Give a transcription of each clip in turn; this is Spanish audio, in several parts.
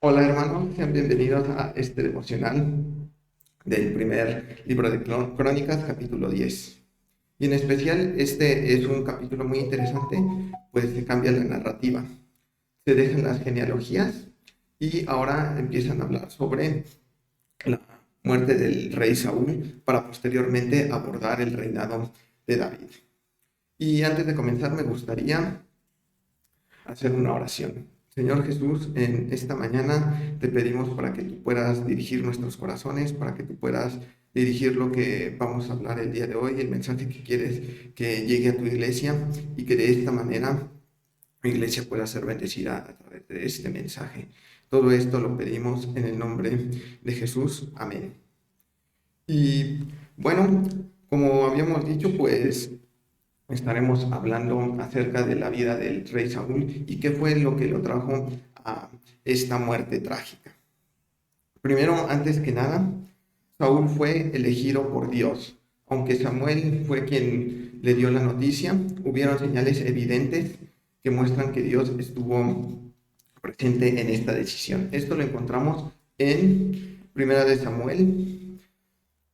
Hola hermanos, sean bienvenidos a este devocional del primer libro de Crónicas, capítulo 10. Y en especial este es un capítulo muy interesante, pues se cambia la narrativa, se dejan las genealogías y ahora empiezan a hablar sobre la muerte del rey Saúl para posteriormente abordar el reinado de David. Y antes de comenzar me gustaría hacer una oración. Señor Jesús, en esta mañana te pedimos para que tú puedas dirigir nuestros corazones, para que tú puedas dirigir lo que vamos a hablar el día de hoy, el mensaje que quieres que llegue a tu iglesia y que de esta manera tu iglesia pueda ser bendecida a través de este mensaje. Todo esto lo pedimos en el nombre de Jesús. Amén. Y bueno, como habíamos dicho, pues estaremos hablando acerca de la vida del rey Saúl y qué fue lo que lo trajo a esta muerte trágica. Primero, antes que nada, Saúl fue elegido por Dios. Aunque Samuel fue quien le dio la noticia, hubieron señales evidentes que muestran que Dios estuvo presente en esta decisión. Esto lo encontramos en Primera de Samuel,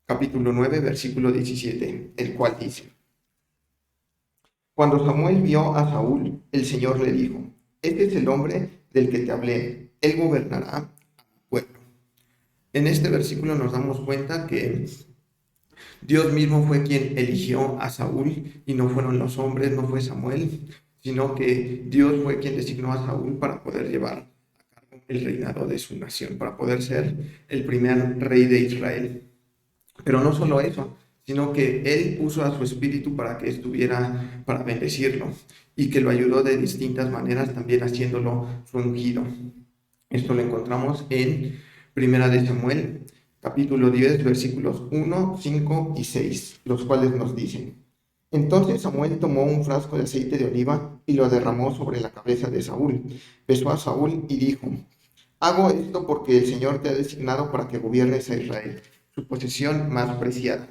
capítulo 9, versículo 17, el cual dice: Cuando Samuel vio a Saúl, el Señor le dijo: Este es el hombre del que te hablé, él gobernará a mi pueblo. En este versículo nos damos cuenta que Dios mismo fue quien eligió a Saúl y no fueron los hombres, no fue Samuel, sino que Dios fue quien designó a Saúl para poder llevar a cabo el reinado de su nación, para poder ser el primer rey de Israel. Pero no solo eso, sino que Él puso a su espíritu para que estuviera, para bendecirlo, y que lo ayudó de distintas maneras, también haciéndolo su ungido. Esto lo encontramos en Primera de Samuel, capítulo 10, versículos 1, 5 y 6, los cuales nos dicen: Entonces Samuel tomó un frasco de aceite de oliva y lo derramó sobre la cabeza de Saúl. Besó a Saúl y dijo: Hago esto porque el Señor te ha designado para que gobiernes a Israel, su posesión más preciada.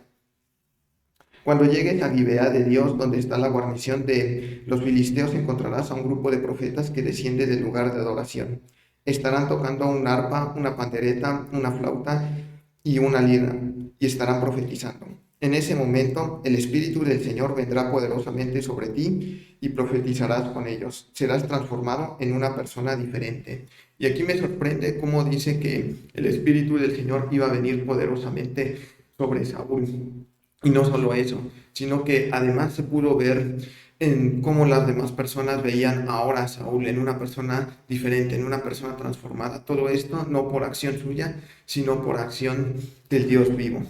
Cuando llegues a Gibea de Dios, donde está la guarnición de los filisteos, encontrarás a un grupo de profetas que desciende del lugar de adoración. Estarán tocando un arpa, una pandereta, una flauta y una lira, y estarán profetizando. En ese momento, el Espíritu del Señor vendrá poderosamente sobre ti y profetizarás con ellos. Serás transformado en una persona diferente. Y aquí me sorprende cómo dice que el Espíritu del Señor iba a venir poderosamente sobre Saúl. Y no solo eso, sino que además se pudo ver en cómo las demás personas veían ahora a Saúl en una persona diferente, en una persona transformada. Todo esto no por acción suya, sino por acción del Dios vivo.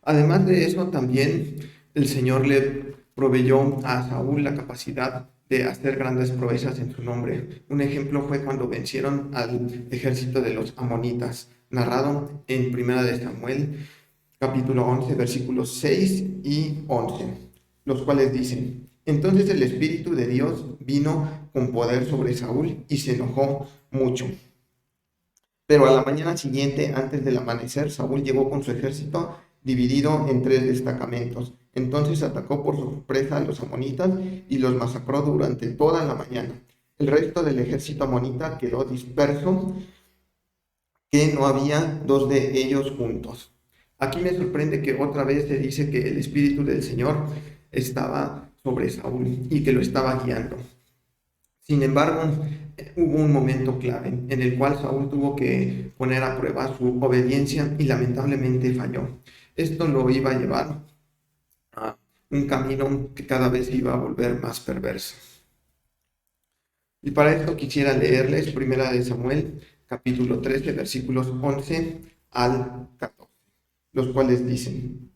Además de eso, también el Señor le proveyó a Saúl la capacidad de hacer grandes proezas en su nombre. Un ejemplo fue cuando vencieron al ejército de los amonitas, narrado en Primera de Samuel, capítulo 11, versículos 6 y 11, los cuales dicen: Entonces el Espíritu de Dios vino con poder sobre Saúl y se enojó mucho. Pero a la mañana siguiente, antes del amanecer, Saúl llegó con su ejército dividido en 3 destacamentos. Entonces atacó por sorpresa a los amonitas y los masacró durante toda la mañana. El resto del ejército amonita quedó disperso, que no había 2 de ellos juntos. Aquí me sorprende que otra vez se dice que el Espíritu del Señor estaba sobre Saúl y que lo estaba guiando. Sin embargo, hubo un momento clave en el cual Saúl tuvo que poner a prueba su obediencia y lamentablemente falló. Esto lo iba a llevar a un camino que cada vez iba a volver más perverso. Y para esto quisiera leerles Primera de Samuel, capítulo 13, versículos 11 al 14, los cuales dicen: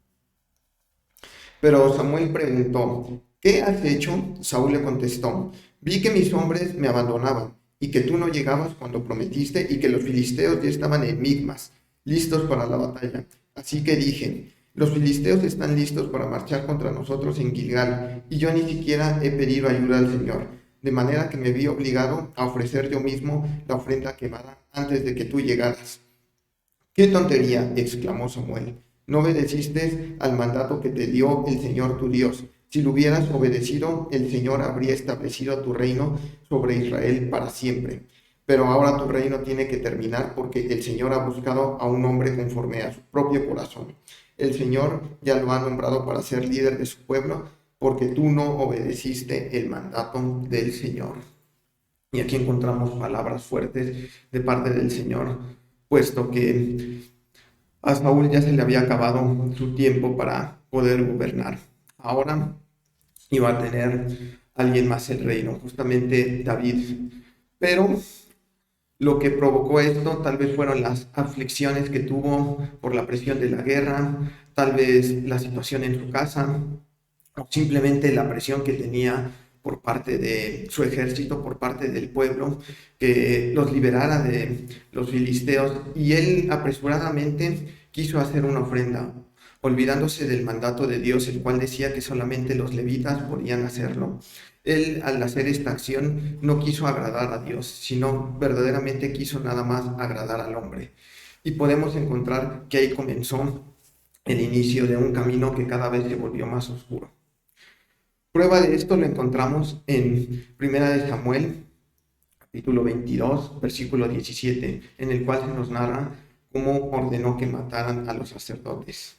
Pero Samuel preguntó: ¿Qué has hecho? Saúl le contestó: Vi que mis hombres me abandonaban y que tú no llegabas cuando prometiste y que los filisteos ya estaban en Migmas, listos para la batalla. Así que dije: Los filisteos están listos para marchar contra nosotros en Gilgal y yo ni siquiera he pedido ayuda al Señor, de manera que me vi obligado a ofrecer yo mismo la ofrenda quemada antes de que tú llegaras. ¡Qué tontería!, exclamó Samuel. No obedeciste al mandato que te dio el Señor tu Dios. Si lo hubieras obedecido, el Señor habría establecido tu reino sobre Israel para siempre. pero ahora tu reino tiene que terminar porque el Señor ha buscado a un hombre conforme a su propio corazón. El Señor ya lo ha nombrado para ser líder de su pueblo porque tú no obedeciste el mandato del Señor. Y aquí encontramos palabras fuertes de parte del Señor, puesto que a Saúl ya se le había acabado su tiempo para poder gobernar. Ahora iba a tener alguien más el reino, justamente David. Pero lo que provocó esto tal vez fueron las aflicciones que tuvo por la presión de la guerra, tal vez la situación en su casa, o simplemente la presión que tenía por parte de su ejército, por parte del pueblo, que los liberara de los filisteos. Y él apresuradamente quiso hacer una ofrenda, olvidándose del mandato de Dios, el cual decía que solamente los levitas podían hacerlo. Él, al hacer esta acción, no quiso agradar a Dios, sino verdaderamente quiso nada más agradar al hombre. Y podemos encontrar que ahí comenzó el inicio de un camino que cada vez se volvió más oscuro. Prueba de esto lo encontramos en Primera de Samuel, capítulo 22, versículo 17, en el cual se nos narra cómo ordenó que mataran a los sacerdotes.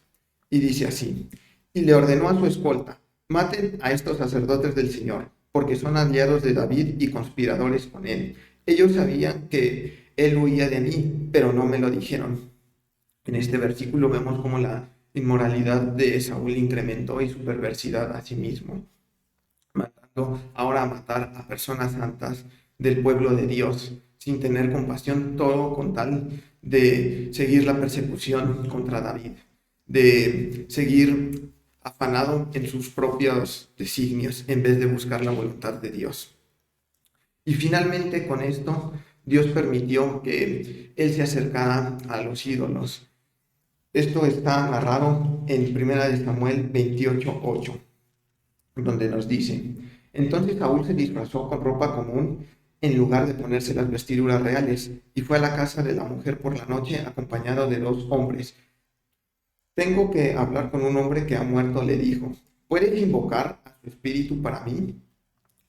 Y dice así: y le ordenó a su escolta: maten a estos sacerdotes del Señor, porque son aliados de David y conspiradores con él. Ellos sabían que él huía de mí, pero no me lo dijeron. En este versículo vemos cómo la inmoralidad de Saúl incrementó y su perversidad a sí mismo, mandando ahora a matar a personas santas del pueblo de Dios, sin tener compasión, todo con tal de seguir la persecución contra David, de seguir afanado en sus propios designios en vez de buscar la voluntad de Dios. Y finalmente con esto Dios permitió que él se acercara a los ídolos. Esto está narrado en 1 Samuel 28:8, donde nos dice: entonces Saúl se disfrazó con ropa común en lugar de ponerse las vestiduras reales, y fue a la casa de la mujer por la noche acompañado de 2 hombres. Tengo que hablar con un hombre que ha muerto, le dijo. ¿Puedes invocar a su espíritu para mí?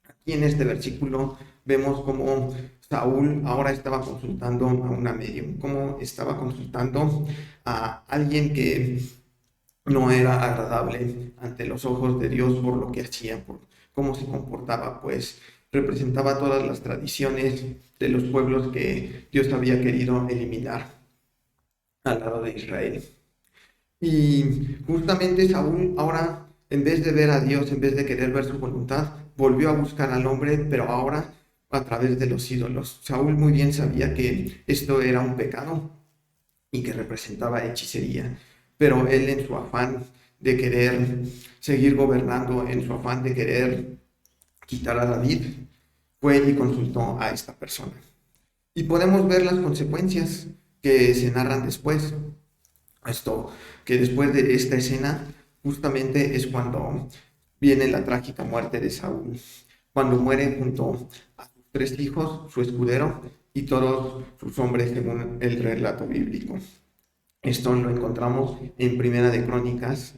Aquí en este versículo vemos cómo Saúl ahora estaba consultando a una medium, cómo estaba consultando a alguien que no era agradable ante los ojos de Dios por lo que hacía, por cómo se comportaba, pues representaba todas las tradiciones de los pueblos que Dios había querido eliminar al lado de Israel. Y justamente Saúl ahora, en vez de ver a Dios, en vez de querer ver su voluntad, volvió a buscar al hombre, pero ahora a través de los ídolos. Saúl muy bien sabía que esto era un pecado y que representaba hechicería, pero él, en su afán de querer seguir gobernando, en su afán de querer quitar a David, fue y consultó a esta persona. Y podemos ver las consecuencias que se narran después. Esto, que después de esta escena, justamente es cuando viene la trágica muerte de Saúl, cuando muere junto a sus 3 hijos, su escudero y todos sus hombres, según el relato bíblico. Esto lo encontramos en Primera de Crónicas,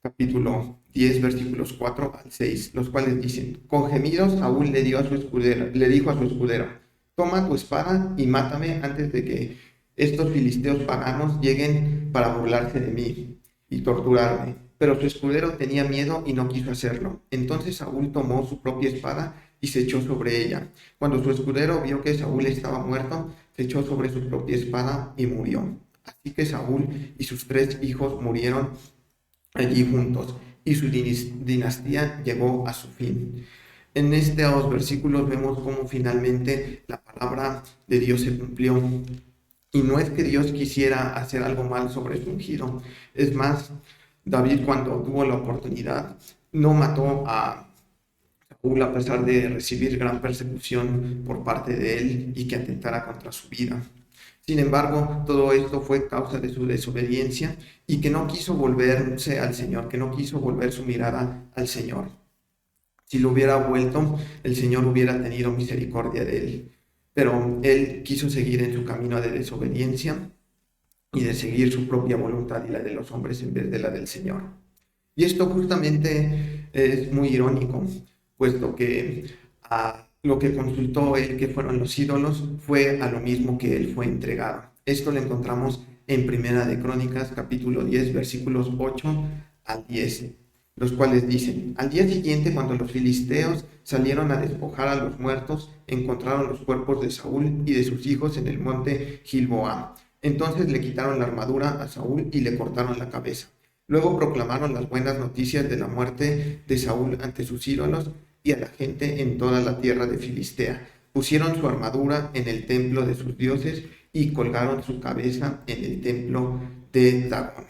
capítulo 10, versículos 4 al 6, los cuales dicen: con gemidos Saúl le dijo a su escudero: toma tu espada y mátame antes de que estos filisteos paganos lleguen para burlarse de mí y torturarme. Pero su escudero tenía miedo y no quiso hacerlo. Entonces Saúl tomó su propia espada y se echó sobre ella. Cuando su escudero vio que Saúl estaba muerto, se echó sobre su propia espada y murió. Así que Saúl y sus 3 hijos murieron allí juntos, y su dinastía llegó a su fin. En estos versículos vemos cómo finalmente la palabra de Dios se cumplió. Y no es que Dios quisiera hacer algo mal sobre su ungido. Es más, David, cuando tuvo la oportunidad, no mató a Saúl a pesar de recibir gran persecución por parte de él y que atentara contra su vida. Sin embargo, todo esto fue causa de su desobediencia y que no quiso volverse al Señor, que no quiso volver su mirada al Señor. Si lo hubiera vuelto, el Señor hubiera tenido misericordia de él. Pero él quiso seguir en su camino de desobediencia y de seguir su propia voluntad y la de los hombres en vez de la del Señor. Y esto justamente es muy irónico, puesto que a lo que consultó él, que fueron los ídolos, fue a lo mismo que él fue entregado. Esto lo encontramos en Primera de Crónicas, capítulo 10, versículos 8 al 10, los cuales dicen: al día siguiente, cuando los filisteos salieron a despojar a los muertos, encontraron los cuerpos de Saúl y de sus hijos en el monte Gilboa. Entonces le quitaron la armadura a Saúl y le cortaron la cabeza. Luego proclamaron las buenas noticias de la muerte de Saúl ante sus ídolos y a la gente en toda la tierra de Filistea. Pusieron su armadura en el templo de sus dioses y colgaron su cabeza en el templo de Dagón.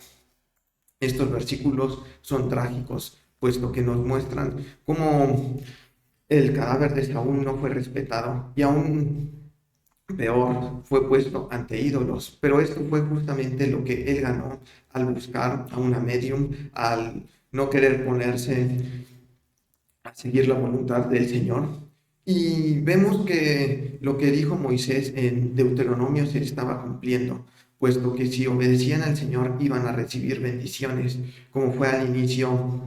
Estos versículos son trágicos, puesto que nos muestran cómo el cadáver de Saúl no fue respetado y aún peor, fue puesto ante ídolos. Pero esto fue justamente lo que él ganó al buscar a una medium, al no querer ponerse a seguir la voluntad del Señor. Y vemos que lo que dijo Moisés en Deuteronomio se estaba cumpliendo, puesto que si obedecían al Señor iban a recibir bendiciones, como fue al inicio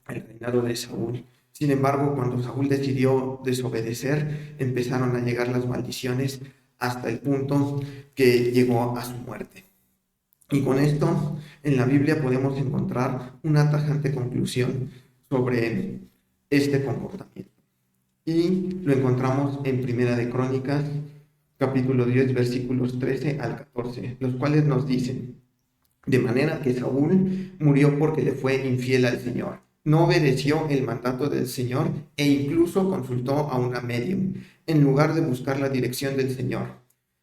el reinado de Saúl. Sin embargo, cuando Saúl decidió desobedecer, empezaron a llegar las maldiciones hasta el punto que llegó a su muerte. Y con esto, en la Biblia podemos encontrar una tajante conclusión sobre este comportamiento. Y lo encontramos en Primera de Crónicas, capítulo 10, versículos 13 al 14, los cuales nos dicen: de manera que Saúl murió porque le fue infiel al Señor. No obedeció el mandato del Señor e incluso consultó a una medium, en lugar de buscar la dirección del Señor.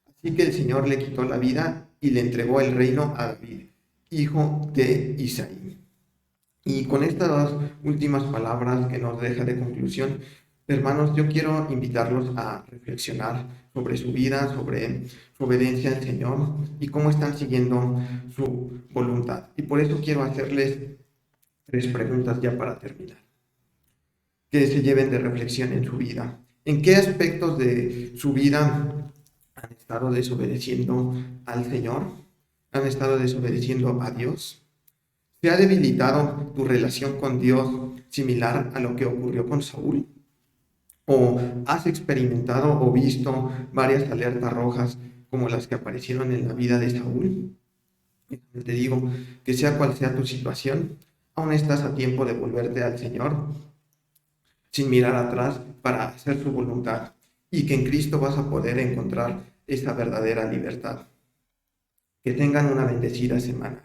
Así que el Señor le quitó la vida y le entregó el reino a David, hijo de Isaí. Y con estas dos últimas palabras que nos deja de conclusión, hermanos, yo quiero invitarlos a reflexionar sobre su vida, sobre su obediencia al Señor y cómo están siguiendo su voluntad. Y por eso quiero hacerles 3 preguntas ya para terminar, que se lleven de reflexión en su vida. ¿En qué aspectos de su vida han estado desobedeciendo al Señor? ¿Han estado desobedeciendo a Dios? ¿Se ha debilitado tu relación con Dios similar a lo que ocurrió con Saúl? ¿O has experimentado o visto varias alertas rojas como las que aparecieron en la vida de Saúl? Te digo que sea cual sea tu situación, aún estás a tiempo de volverte al Señor sin mirar atrás para hacer su voluntad, y que en Cristo vas a poder encontrar esa verdadera libertad. Que tengan una bendecida semana.